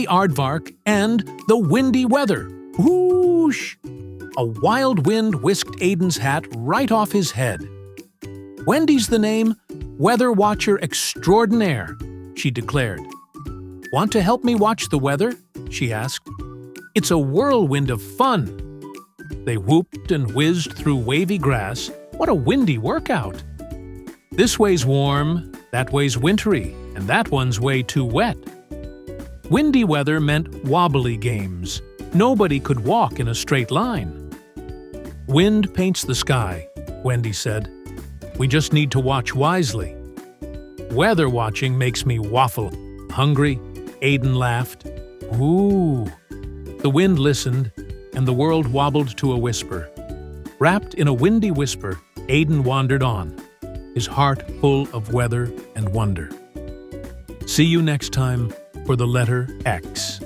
the Aardvark, and the windy weather. Whoosh! A wild wind whisked Aden's hat right off his head. "Wendy's the name, weather watcher extraordinaire," she declared. "Want to help me watch the weather?" she asked. "It's a whirlwind of fun." They whooped and whizzed through wavy grass. What a windy workout! This way's warm, that way's wintry, and that one's way too wet. Windy weather meant wobbly games. Nobody could walk in a straight line. "Wind paints the sky," Wendy said. "We just need to watch wisely." "Weather watching makes me waffle. Hungry?" Aden laughed. "Ooh." The wind listened, and the world wobbled to a whisper. Wrapped in a windy whisper, Aden wandered on, his heart full of weather and wonder. See you next time for the letter X.